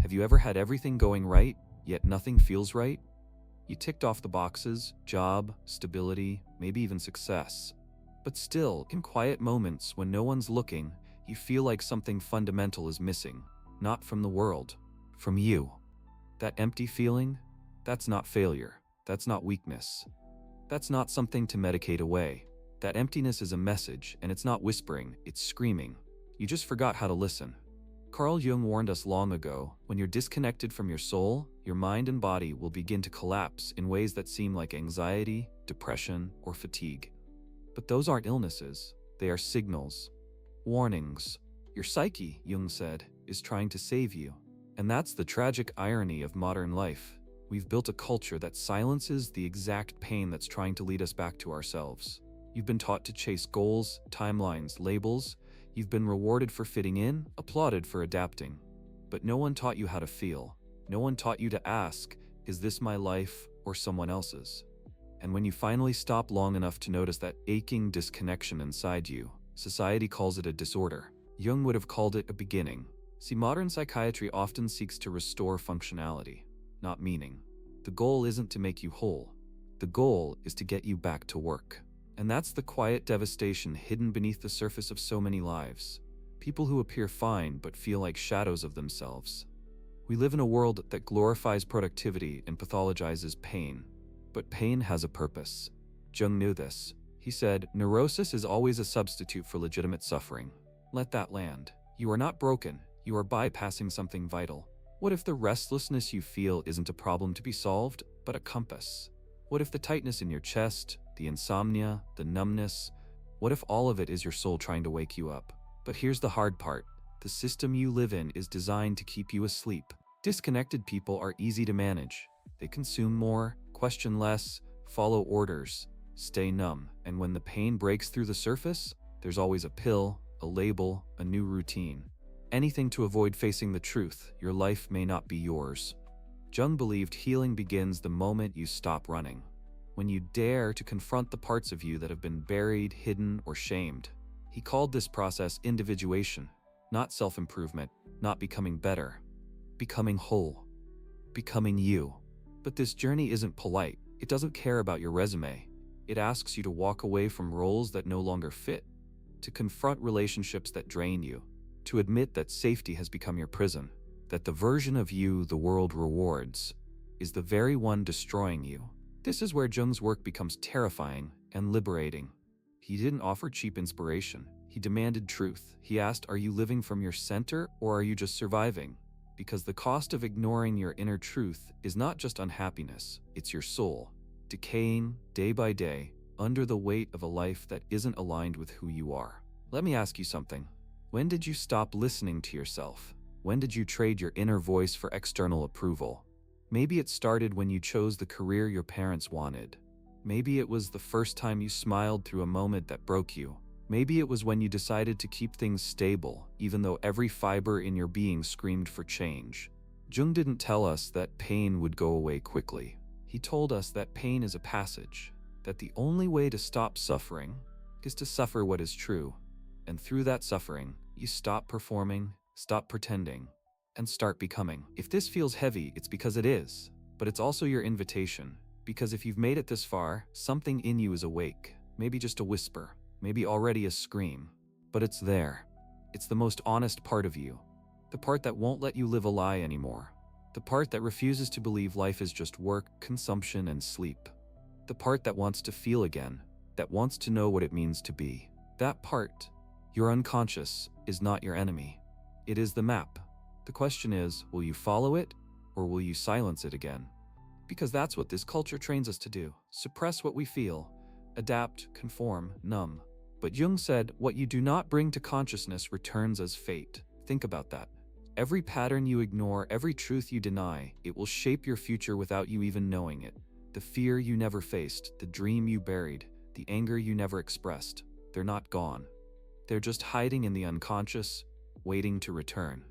Have you ever had everything going right, yet nothing feels right? You ticked off the boxes: job, stability, maybe even success. But still, in quiet moments when no one's looking, you feel like something fundamental is missing. Not from the world, from you. That empty feeling? That's not failure. That's not weakness. That's not something to medicate away. That emptiness is a message, and it's not whispering, it's screaming. You just forgot how to listen. Carl Jung warned us long ago, when you're disconnected from your soul, your mind and body will begin to collapse in ways that seem like anxiety, depression, or fatigue. But those aren't illnesses, they are signals, warnings. Your psyche, Jung said, is trying to save you. And that's the tragic irony of modern life. We've built a culture that silences the exact pain that's trying to lead us back to ourselves. You've been taught to chase goals, timelines, labels. You've been rewarded for fitting in, applauded for adapting. But no one taught you how to feel. No one taught you to ask, is this my life or someone else's? And when you finally stop long enough to notice that aching disconnection inside you, society calls it a disorder. Jung would have called it a beginning. See, modern psychiatry often seeks to restore functionality, not meaning. The goal isn't to make you whole. The goal is to get you back to work. And that's the quiet devastation hidden beneath the surface of so many lives. People who appear fine but feel like shadows of themselves. We live in a world that glorifies productivity and pathologizes pain. But pain has a purpose. Jung knew this. He said, neurosis is always a substitute for legitimate suffering. Let that land. You are not broken. You are bypassing something vital. What if the restlessness you feel isn't a problem to be solved, but a compass? What if the tightness in your chest, the insomnia, the numbness, what if all of it is your soul trying to wake you up? But here's the hard part. The system you live in is designed to keep you asleep. Disconnected people are easy to manage. They consume more, question less, follow orders, stay numb. And when the pain breaks through the surface, there's always a pill, a label, a new routine. Anything to avoid facing the truth. Your life may not be yours. Jung believed healing begins the moment you stop running. When you dare to confront the parts of you that have been buried, hidden, or shamed. He called this process individuation, not self-improvement, not becoming better, becoming whole, becoming you. But this journey isn't polite. It doesn't care about your resume. It asks you to walk away from roles that no longer fit, to confront relationships that drain you, to admit that safety has become your prison, that the version of you the world rewards is the very one destroying you. This is where Jung's work becomes terrifying and liberating. He didn't offer cheap inspiration. He demanded truth. He asked, are you living from your center or are you just surviving? Because the cost of ignoring your inner truth is not just unhappiness, it's your soul, decaying day by day under the weight of a life that isn't aligned with who you are. Let me ask you something. When did you stop listening to yourself? When did you trade your inner voice for external approval? Maybe it started when you chose the career your parents wanted. Maybe it was the first time you smiled through a moment that broke you. Maybe it was when you decided to keep things stable, even though every fiber in your being screamed for change. Jung didn't tell us that pain would go away quickly. He told us that pain is a passage, that the only way to stop suffering is to suffer what is true. And through that suffering, you stop performing, stop pretending, and start becoming. If this feels heavy, it's because it is, but it's also your invitation. Because if you've made it this far, something in you is awake. Maybe just a whisper, maybe already a scream, but it's there. It's the most honest part of you. The part that won't let you live a lie anymore. The part that refuses to believe life is just work, consumption, and sleep. The part that wants to feel again, that wants to know what it means to be. That part, your unconscious, is not your enemy. It is the map. The question is, will you follow it, or will you silence it again? Because that's what this culture trains us to do. Suppress what we feel, adapt, conform, numb. But Jung said, what you do not bring to consciousness returns as fate. Think about that. Every pattern you ignore, every truth you deny, it will shape your future without you even knowing it. The fear you never faced, the dream you buried, the anger you never expressed, they're not gone. They're just hiding in the unconscious, waiting to return.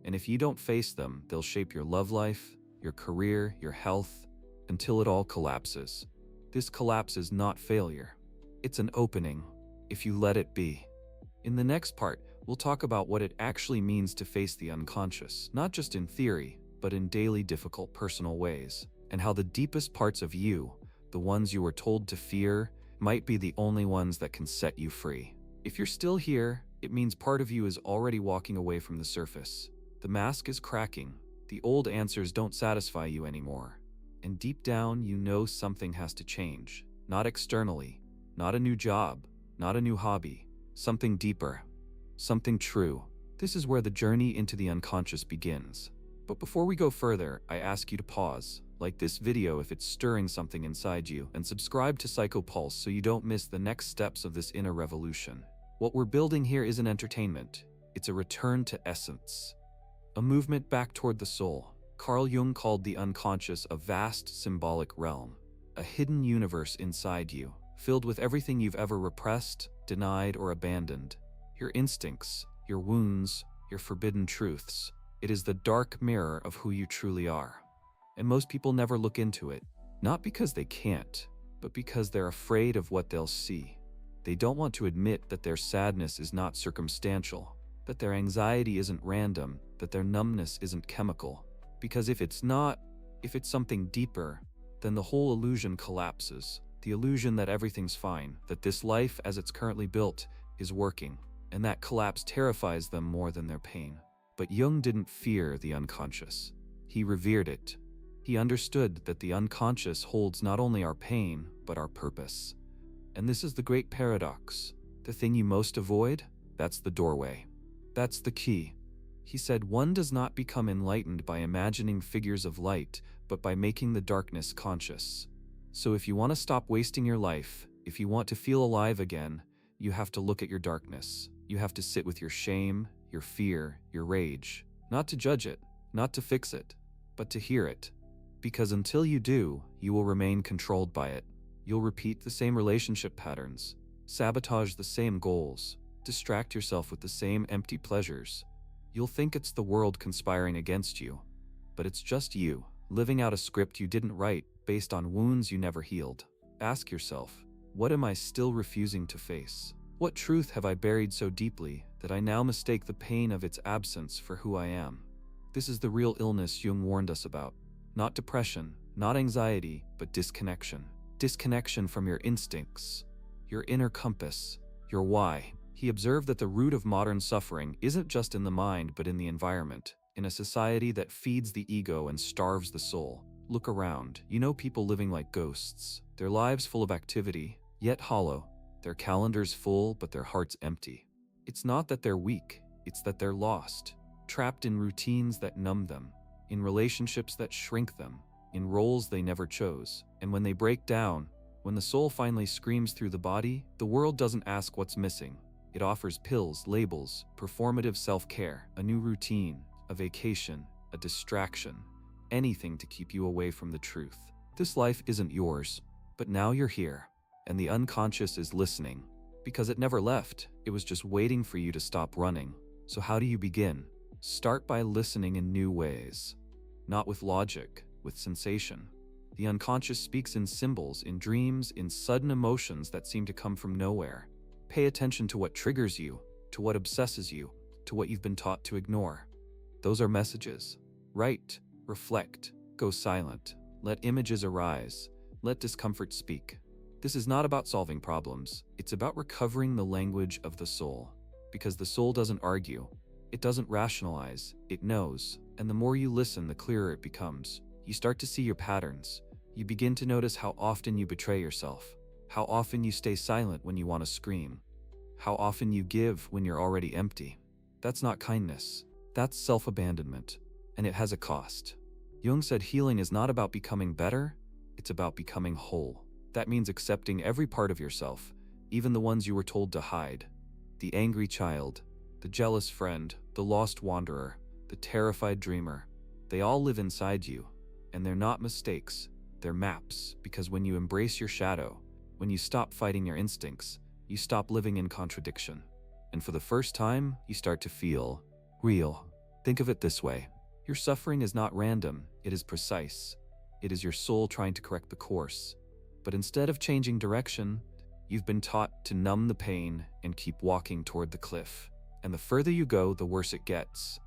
And if you don't face them, they'll shape your love life, your career, your health, until it all collapses. This collapse is not failure. It's an opening, if you let it be. In the next part, we'll talk about what it actually means to face the unconscious, not just in theory, but in daily difficult personal ways, and how the deepest parts of you, the ones you were told to fear, might be the only ones that can set you free. If you're still here, it means part of you is already walking away from the surface. The mask is cracking. The old answers don't satisfy you anymore. And deep down, you know something has to change. Not externally, not a new job, not a new hobby. Something deeper, something true. This is where the journey into the unconscious begins. But before we go further, I ask you to pause, like this video if it's stirring something inside you, and subscribe to Psycho Pulse so you don't miss the next steps of this inner revolution. What we're building here isn't entertainment. It's a return to essence. A movement back toward the soul. Carl Jung called the unconscious a vast symbolic realm, a hidden universe inside you, filled with everything you've ever repressed, denied, or abandoned. Your instincts, your wounds, your forbidden truths. It is the dark mirror of who you truly are. And most people never look into it, not because they can't, but because they're afraid of what they'll see. They don't want to admit that their sadness is not circumstantial, that their anxiety isn't random, that their numbness isn't chemical. Because if it's not, if it's something deeper, then the whole illusion collapses. The illusion that everything's fine, that this life as it's currently built is working, and that collapse terrifies them more than their pain. But Jung didn't fear the unconscious. He revered it. He understood that the unconscious holds not only our pain, but our purpose. And this is the great paradox. The thing you most avoid, that's the doorway. That's the key. He said one does not become enlightened by imagining figures of light, but by making the darkness conscious. So if you want to stop wasting your life, if you want to feel alive again, you have to look at your darkness. You have to sit with your shame, your fear, your rage. Not to judge it, not to fix it, but to hear it. Because until you do, you will remain controlled by it. You'll repeat the same relationship patterns, sabotage the same goals, distract yourself with the same empty pleasures. You'll think it's the world conspiring against you, but it's just you, living out a script you didn't write based on wounds you never healed. Ask yourself, what am I still refusing to face? What truth have I buried so deeply that I now mistake the pain of its absence for who I am? This is the real illness Jung warned us about. Not depression, not anxiety, but disconnection. Disconnection from your instincts, your inner compass, your why. He observed that the root of modern suffering isn't just in the mind but in the environment, in a society that feeds the ego and starves the soul. Look around. You know people living like ghosts, their lives full of activity, yet hollow, their calendars full but their hearts empty. It's not that they're weak, it's that they're lost, trapped in routines that numb them, in relationships that shrink them, in roles they never chose. And when they break down, when the soul finally screams through the body, the world doesn't ask what's missing. It offers pills, labels, performative self-care, a new routine, a vacation, a distraction, anything to keep you away from the truth. This life isn't yours, but now you're here, and the unconscious is listening. Because it never left, it was just waiting for you to stop running. So how do you begin? Start by listening in new ways. Not with logic, with sensation. The unconscious speaks in symbols, in dreams, in sudden emotions that seem to come from nowhere. Pay attention to what triggers you, to what obsesses you, to what you've been taught to ignore. Those are messages. Write, reflect, go silent. Let images arise. Let discomfort speak. This is not about solving problems. It's about recovering the language of the soul. Because the soul doesn't argue. It doesn't rationalize. It knows. And the more you listen, the clearer it becomes. You start to see your patterns. You begin to notice how often you betray yourself. How often you stay silent when you want to scream. How often you give when you're already empty. That's not kindness. That's self-abandonment. And it has a cost. Jung said healing is not about becoming better, it's about becoming whole. That means accepting every part of yourself, even the ones you were told to hide. The angry child, the jealous friend, the lost wanderer, the terrified dreamer. They all live inside you. And they're not mistakes, they're maps, because when you embrace your shadow, when you stop fighting your instincts, you stop living in contradiction. And for the first time, you start to feel real. Think of it this way. Your suffering is not random, it is precise. It is your soul trying to correct the course. But instead of changing direction, you've been taught to numb the pain and keep walking toward the cliff. And the further you go, the worse it gets,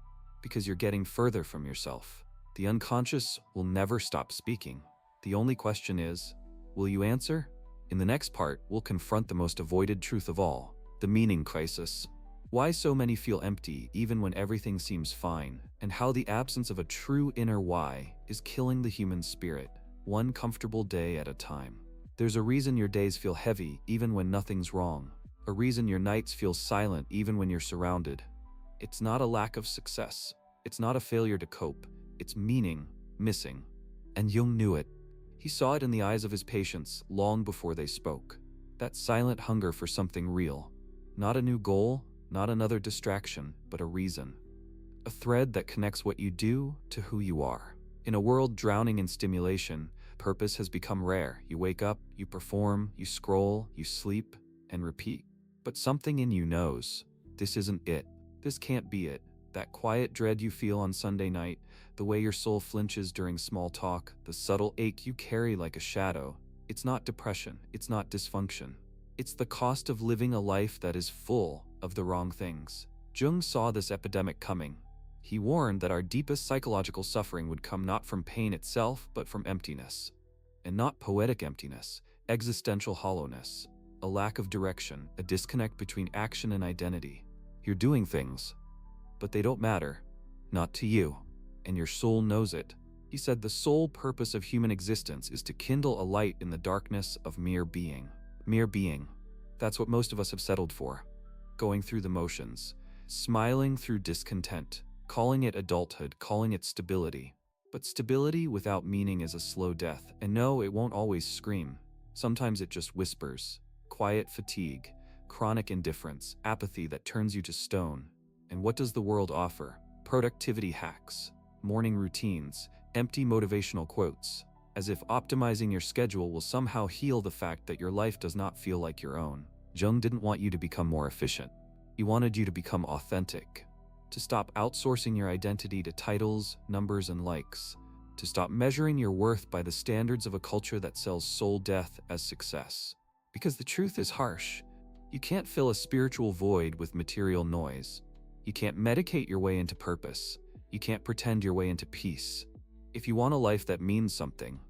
because you're getting further from yourself. The unconscious will never stop speaking. The only question is, will you answer? In the next part, we'll confront the most avoided truth of all, the meaning crisis. Why so many feel empty even when everything seems fine, and how the absence of a true inner why is killing the human spirit, one comfortable day at a time. There's a reason your days feel heavy even when nothing's wrong, a reason your nights feel silent even when you're surrounded. It's not a lack of success. It's not a failure to cope. It's meaning missing. And Jung knew it. He saw it in the eyes of his patients long before they spoke. That silent hunger for something real. Not a new goal, not another distraction, but a reason. A thread that connects what you do to who you are. In a world drowning in stimulation, purpose has become rare. You wake up, you perform, you scroll, you sleep, and repeat. But something in you knows, this isn't it. This can't be it. That quiet dread you feel on Sunday night, the way your soul flinches during small talk, the subtle ache you carry like a shadow. It's not depression, it's not dysfunction. It's the cost of living a life that is full of the wrong things. Jung saw this epidemic coming. He warned that our deepest psychological suffering would come not from pain itself, but from emptiness. And not poetic emptiness, existential hollowness, a lack of direction, a disconnect between action and identity. You're doing things, but they don't matter, not to you, and your soul knows it. He said the sole purpose of human existence is to kindle a light in the darkness of mere being. Mere being. That's what most of us have settled for. Going through the motions, smiling through discontent, calling it adulthood, calling it stability. But stability without meaning is a slow death, and no, it won't always scream. Sometimes it just whispers. Quiet fatigue, chronic indifference, apathy that turns you to stone. And what does the world offer? Productivity hacks, morning routines, empty motivational quotes, as if optimizing your schedule will somehow heal the fact that your life does not feel like your own. Jung didn't want you to become more efficient. He wanted you to become authentic, to stop outsourcing your identity to titles, numbers, and likes, to stop measuring your worth by the standards of a culture that sells soul death as success. Because the truth is harsh. You can't fill a spiritual void with material noise. You can't medicate your way into purpose. You can't pretend your way into peace. If you want a life that means something,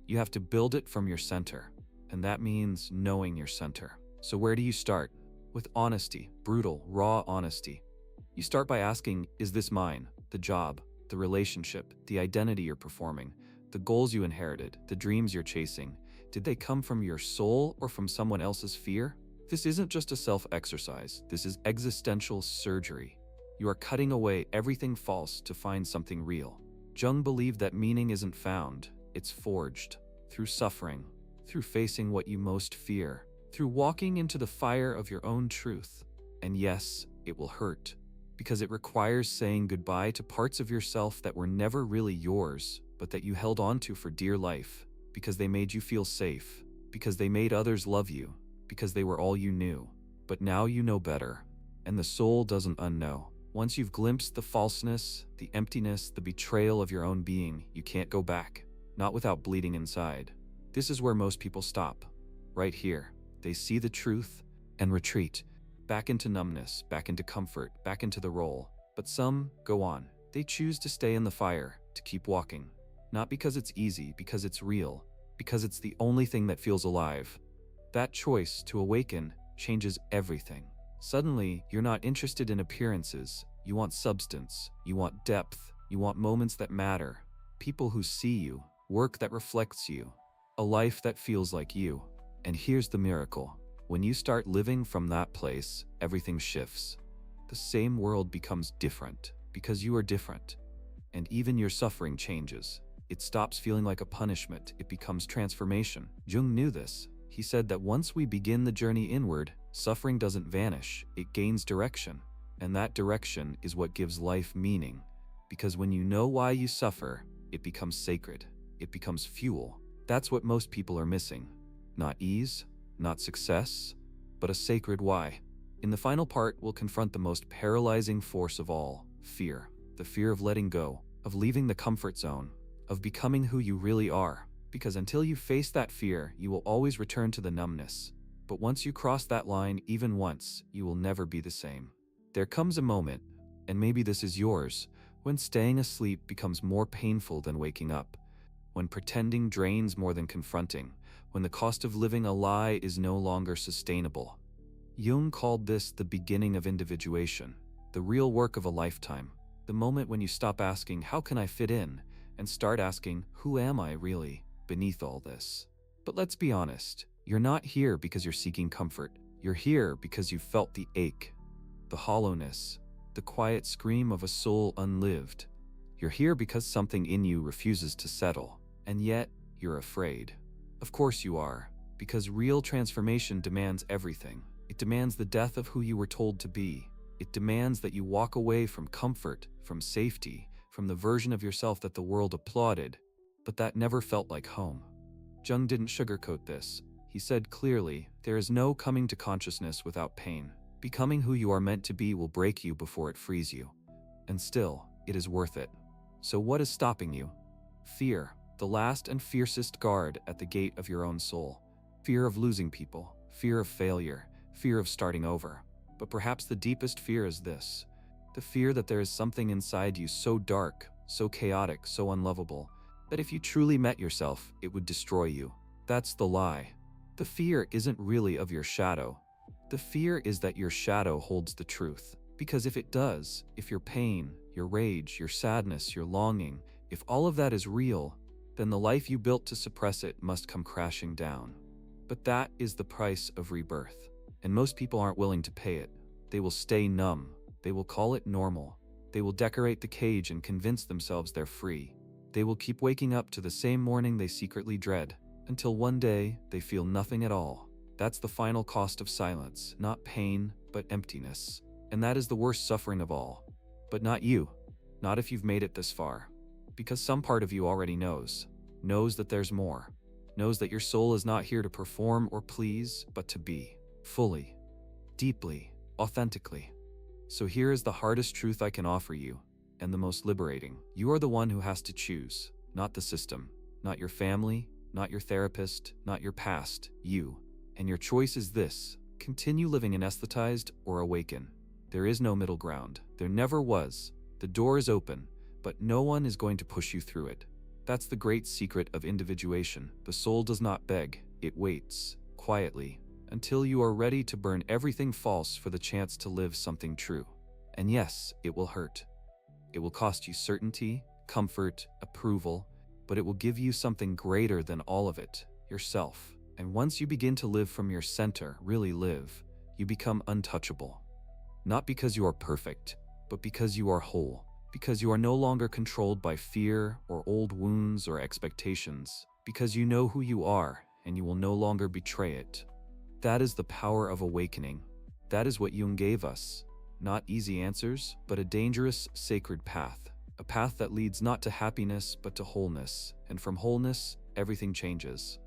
you have to build it from your center, and that means knowing your center. So where do you start? With honesty, brutal, raw honesty. You start by asking, is this mine? The job, the relationship, the identity you're performing, the goals you inherited, the dreams you're chasing, did they come from your soul or from someone else's fear? This isn't just a self-exercise, this is existential surgery. You are cutting away everything false to find something real. Jung believed that meaning isn't found, it's forged. Through suffering, through facing what you most fear, through walking into the fire of your own truth. And yes, it will hurt, because it requires saying goodbye to parts of yourself that were never really yours, but that you held on to for dear life, because they made you feel safe, because they made others love you, because they were all you knew. But now you know better, and the soul doesn't unknow. Once you've glimpsed the falseness, the emptiness, the betrayal of your own being, you can't go back, not without bleeding inside. This is where most people stop, right here. They see the truth and retreat, back into numbness, back into comfort, back into the role. But some go on. They choose to stay in the fire, to keep walking. Not because it's easy, because it's real, because it's the only thing that feels alive. That choice to awaken changes everything. Suddenly, you're not interested in appearances. You want substance. You want depth. You want moments that matter. People who see you. Work that reflects you. A life that feels like you. And here's the miracle. When you start living from that place, everything shifts. The same world becomes different because you are different. And even your suffering changes. It stops feeling like a punishment. It becomes transformation. Jung knew this. He said that once we begin the journey inward, suffering doesn't vanish, it gains direction. And that direction is what gives life meaning. Because when you know why you suffer, it becomes sacred. It becomes fuel. That's what most people are missing. Not ease, not success, but a sacred why. In the final part, we'll confront the most paralyzing force of all, fear. The fear of letting go, of leaving the comfort zone, of becoming who you really are. Because until you face that fear, you will always return to the numbness. But once you cross that line, even once, you will never be the same. There comes a moment, and maybe this is yours, when staying asleep becomes more painful than waking up, when pretending drains more than confronting, when the cost of living a lie is no longer sustainable. Jung called this the beginning of individuation, the real work of a lifetime, the moment when you stop asking, "How can I fit in?" and start asking, "Who am I really beneath all this?" But let's be honest, you're not here because you're seeking comfort. You're here because you've felt the ache, the hollowness, the quiet scream of a soul unlived. You're here because something in you refuses to settle, and yet you're afraid. Of course you are, because real transformation demands everything. It demands the death of who you were told to be. It demands that you walk away from comfort, from safety, from the version of yourself that the world applauded, but that never felt like home. Jung didn't sugarcoat this. He said clearly, there is no coming to consciousness without pain. Becoming who you are meant to be will break you before it frees you. And still, it is worth it. So what is stopping you? Fear, the last and fiercest guard at the gate of your own soul. Fear of losing people, fear of failure, fear of starting over. But perhaps the deepest fear is this: the fear that there is something inside you so dark, so chaotic, so unlovable, that if you truly met yourself, it would destroy you. That's the lie. The fear isn't really of your shadow. The fear is that your shadow holds the truth. Because if it does, if your pain, your rage, your sadness, your longing, if all of that is real, then the life you built to suppress it must come crashing down. But that is the price of rebirth. And most people aren't willing to pay it. They will stay numb. They will call it normal. They will decorate the cage and convince themselves they're free. They will keep waking up to the same morning they secretly dread, until one day they feel nothing at all. That's the final cost of silence, not pain, but emptiness. And that is the worst suffering of all. But not you. Not if you've made it this far. Because some part of you already knows that there's more. Knows that your soul is not here to perform or please, but to be. Fully. Deeply. Authentically. So here is the hardest truth I can offer you, and the most liberating. You are the one who has to choose, not the system, not your family, not your therapist, not your past, you. And your choice is this: continue living anesthetized or awaken. There is no middle ground. There never was. The door is open, but no one is going to push you through it. That's the great secret of individuation. The soul does not beg. It waits, quietly, until you are ready to burn everything false for the chance to live something true. And yes, it will hurt. It will cost you certainty, comfort, approval, but it will give you something greater than all of it, yourself. And once you begin to live from your center, really live, you become untouchable. Not because you are perfect, but because you are whole. Because you are no longer controlled by fear or old wounds or expectations. Because you know who you are, and you will no longer betray it. That is the power of awakening. That is what Jung gave us. Not easy answers, but a dangerous, sacred path. A path that leads not to happiness, but to wholeness. And from wholeness, everything changes.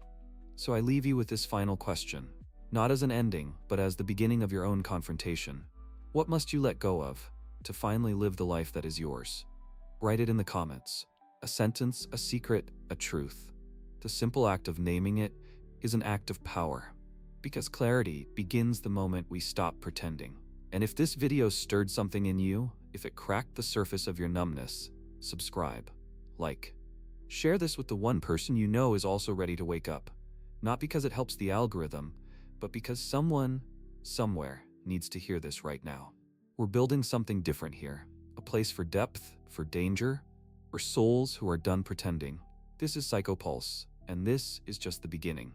So I leave you with this final question. Not as an ending, but as the beginning of your own confrontation. What must you let go of to finally live the life that is yours? Write it in the comments. A sentence, a secret, a truth. The simple act of naming it is an act of power. Because clarity begins the moment we stop pretending. And if this video stirred something in you, if it cracked the surface of your numbness, subscribe, like. Share this with the one person you know is also ready to wake up. Not because it helps the algorithm, but because someone, somewhere, needs to hear this right now. We're building something different here. A place for depth, for danger, for souls who are done pretending. This is Psychopulse, and this is just the beginning.